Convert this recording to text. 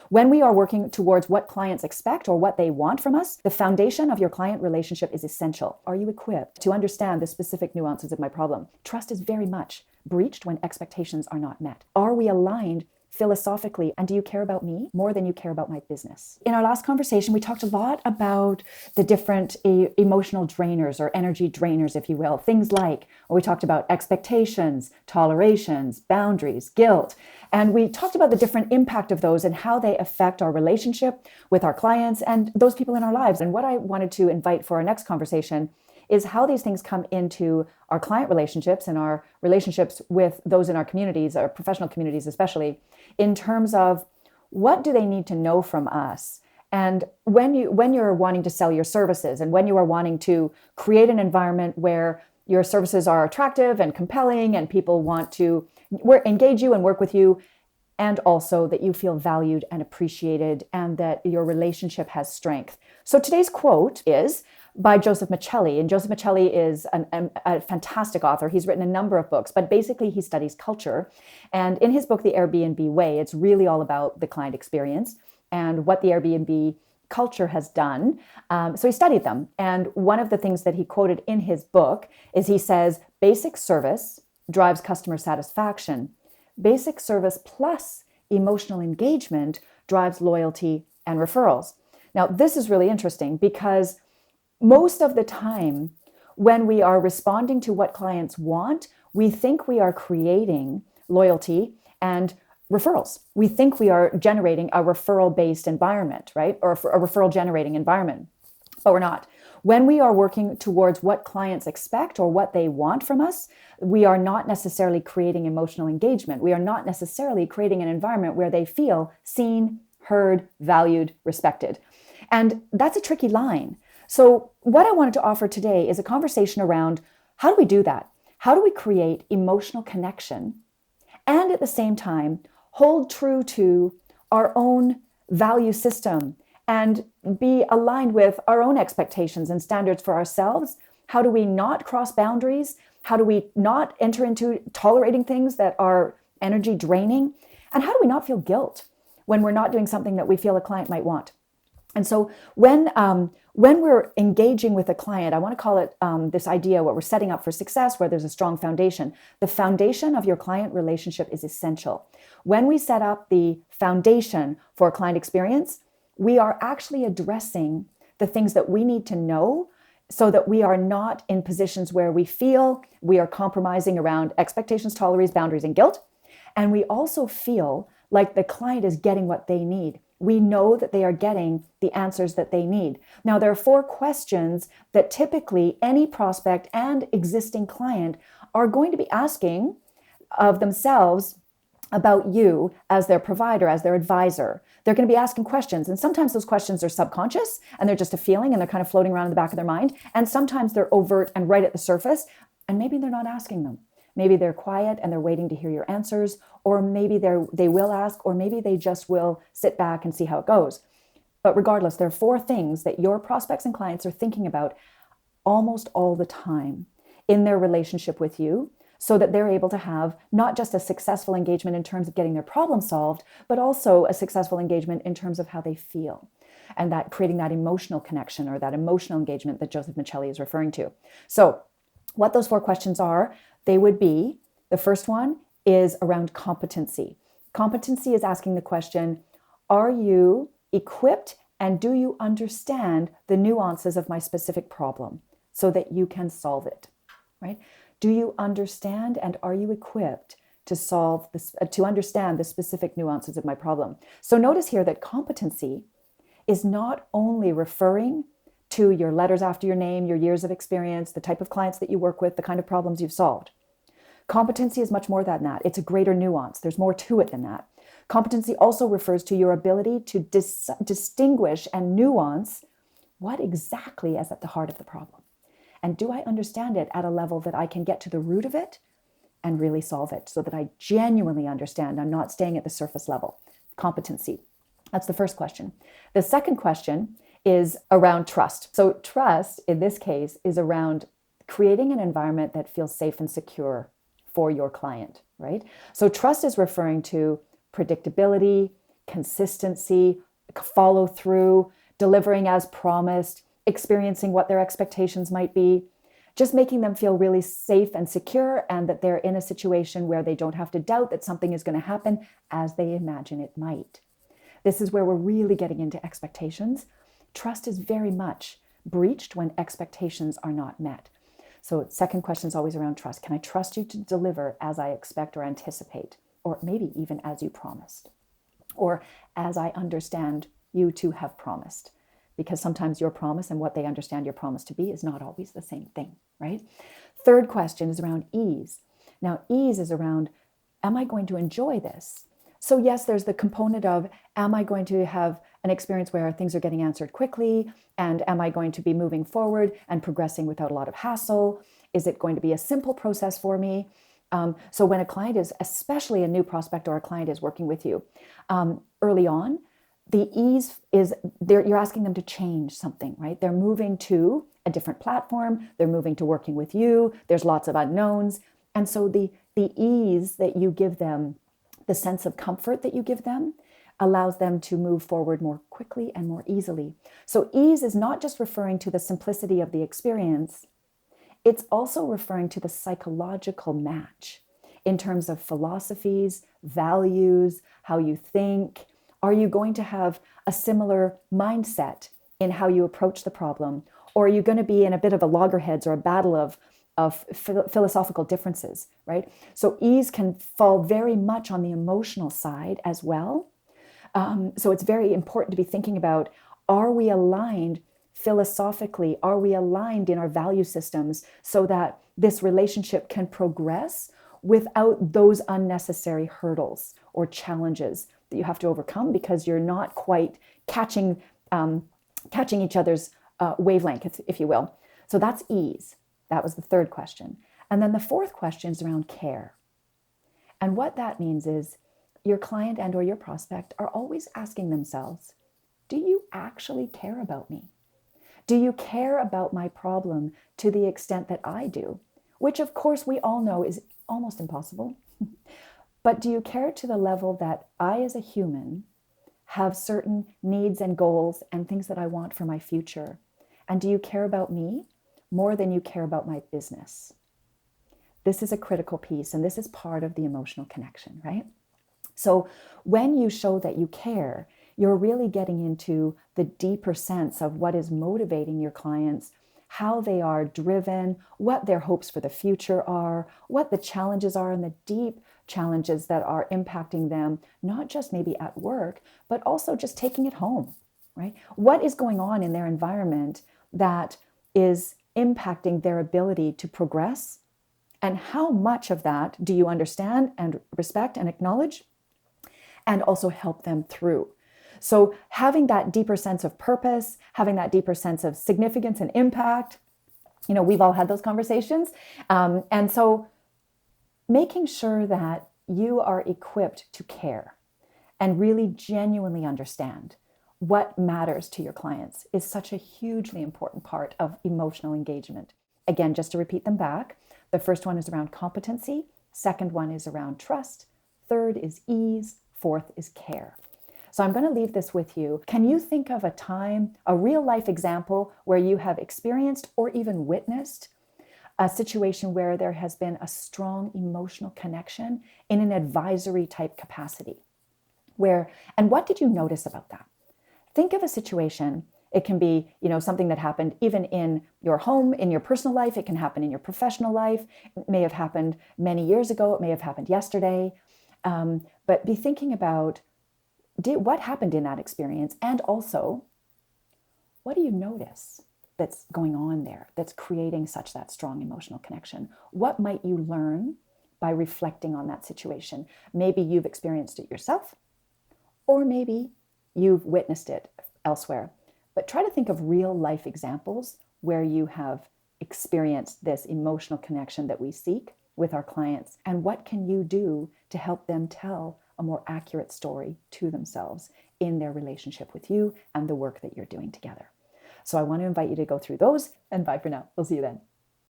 When we are working towards what clients expect or what they want from us, the foundation of your client relationship is essential. Are you equipped to understand the specific nuances of my problem? Trust is very much breached when expectations are not met. Are we aligned philosophically, and do you care about me more than you care about my business? In our last conversation, we talked a lot about the different emotional drainers or energy drainers, if you will. Things like, we talked about expectations, tolerations, boundaries, guilt. And we talked about the different impact of those and how they affect our relationship with our clients and those people in our lives. And what I wanted to invite for our next conversation is how these things come into our client relationships and our relationships with those in our communities, our professional communities especially, in terms of what do they need to know from us. And when you're wanting to sell your services and when you are wanting to create an environment where your services are attractive and compelling and people want to engage you and work with you, and also that you feel valued and appreciated and that your relationship has strength. So today's quote is by Joseph Michelli. And Joseph Michelli is a fantastic author. He's written a number of books, but basically he studies culture. And in his book, The Airbnb Way, it's really all about the client experience and what the Airbnb culture has done. So he studied them. And one of the things that he quoted in his book is he says, basic service drives customer satisfaction. Basic service plus emotional engagement drives loyalty and referrals. Now, this is really interesting because most of the time, when we are responding to what clients want, we think we are creating loyalty and referrals. We think we are generating a referral-based environment, right? Or a referral-generating environment, but we're not. When we are working towards what clients expect or what they want from us, we are not necessarily creating emotional engagement. We are not necessarily creating an environment where they feel seen, heard, valued, respected. And that's a tricky line. So what I wanted to offer today is a conversation around how do we do that? How do we create emotional connection and at the same time hold true to our own value system and be aligned with our own expectations and standards for ourselves? How do we not cross boundaries? How do we not enter into tolerating things that are energy draining? And how do we not feel guilt when we're not doing something that we feel a client might want? And so when we're engaging with a client, I want to call it this idea, what we're setting up for success, where there's a strong foundation. The foundation of your client relationship is essential. When we set up the foundation for a client experience, we are actually addressing the things that we need to know so that we are not in positions where we feel we are compromising around expectations, tolerations, boundaries, and guilt. And we also feel like the client is getting what they need. We know that they are getting the answers that they need. Now, there are 4 questions that typically any prospect and existing client are going to be asking of themselves about you as their provider, as their advisor. They're going to be asking questions. And sometimes those questions are subconscious and they're just a feeling and they're kind of floating around in the back of their mind. And sometimes they're overt and right at the surface. And maybe they're not asking them. Maybe they're quiet and they're waiting to hear your answers, or maybe they will ask, or maybe they just will sit back and see how it goes. But regardless, there are 4 things that your prospects and clients are thinking about almost all the time in their relationship with you, so that they're able to have not just a successful engagement in terms of getting their problem solved, but also a successful engagement in terms of how they feel, and that creating that emotional connection or that emotional engagement that Joseph Michelli is referring to. So what those 4 questions are, they would be, the first one is around competency. Competency is asking the question, are you equipped and do you understand the nuances of my specific problem so that you can solve it, right? Do you understand and are you equipped to solve this, to understand the specific nuances of my problem? So notice here that competency is not only referring to your letters after your name, your years of experience, the type of clients that you work with, the kind of problems you've solved. Competency is much more than that. It's a greater nuance. There's more to it than that. Competency also refers to your ability to distinguish and nuance what exactly is at the heart of the problem. And do I understand it at a level that I can get to the root of it and really solve it so that I genuinely understand? I'm not staying at the surface level. Competency. That's the first question. The second question is around trust. So trust in this case is around creating an environment that feels safe and secure for your client, right? So trust is referring to predictability, consistency, follow through, delivering as promised, experiencing what their expectations might be, just making them feel really safe and secure, and that they're in a situation where they don't have to doubt that something is going to happen as they imagine it might. This is where we're really getting into expectations. Trust is very much breached when expectations are not met. So second question is always around trust. Can I trust you to deliver as I expect or anticipate, or maybe even as you promised, or as I understand you to have promised? Because sometimes your promise and what they understand your promise to be is not always the same thing, right? Third question is around ease. Now, ease is around, am I going to enjoy this? So yes, there's the component of, am I going to have an experience where things are getting answered quickly? And am I going to be moving forward and progressing without a lot of hassle? Is it going to be a simple process for me? So when a client is, especially a new prospect or a client is working with you early on, the ease is you're asking them to change something, right? They're moving to a different platform. They're moving to working with you. There's lots of unknowns. And so the ease that you give them, the sense of comfort that you give them, allows them to move forward more quickly and more easily. So ease is not just referring to the simplicity of the experience, it's also referring to the psychological match in terms of philosophies, values, how you think. Are you going to have a similar mindset in how you approach the problem? Or are you going to be in a bit of a loggerheads or a battle of philosophical differences, right? So ease can fall very much on the emotional side as well. So it's very important to be thinking about, are we aligned philosophically? Are we aligned in our value systems so that this relationship can progress without those unnecessary hurdles or challenges that you have to overcome because you're not quite catching each other's wavelength, if you will. So that's ease. That was the third question. And then the fourth question is around care. And what that means is your client and or your prospect are always asking themselves, do you actually care about me? Do you care about my problem to the extent that I do? Which of course we all know is almost impossible. But do you care to the level that I as a human have certain needs and goals and things that I want for my future? And do you care about me more than you care about my business? This is a critical piece, and this is part of the emotional connection, right? So when you show that you care, you're really getting into the deeper sense of what is motivating your clients, how they are driven, what their hopes for the future are, what the challenges are, and the deep challenges that are impacting them, not just maybe at work, but also just taking it home, right? What is going on in their environment that is impacting their ability to progress? And how much of that do you understand and respect and acknowledge and also help them through? So having that deeper sense of purpose, having that deeper sense of significance and impact, we've all had those conversations. And so making sure that you are equipped to care and really genuinely understand what matters to your clients is such a hugely important part of emotional engagement. Again, just to repeat them back, the first one is around competency. Second one is around trust. Third is ease. Fourth is care. So I'm going to leave this with you. Can you think of a time, a real life example where you have experienced or even witnessed a situation where there has been a strong emotional connection in an advisory type capacity? And what did you notice about that? Think of a situation. It can be, something that happened even in your home, in your personal life. It can happen in your professional life. It may have happened many years ago. It may have happened yesterday. But be thinking about what happened in that experience, and also, what do you notice that's going on there that's creating that strong emotional connection? What might you learn by reflecting on that situation? Maybe you've experienced it yourself, or maybe you've witnessed it elsewhere. But try to think of real life examples where you have experienced this emotional connection that we seek with our clients, and what can you do to help them tell a more accurate story to themselves in their relationship with you and the work that you're doing together. So I want to invite you to go through those, and bye for now. We'll see you then.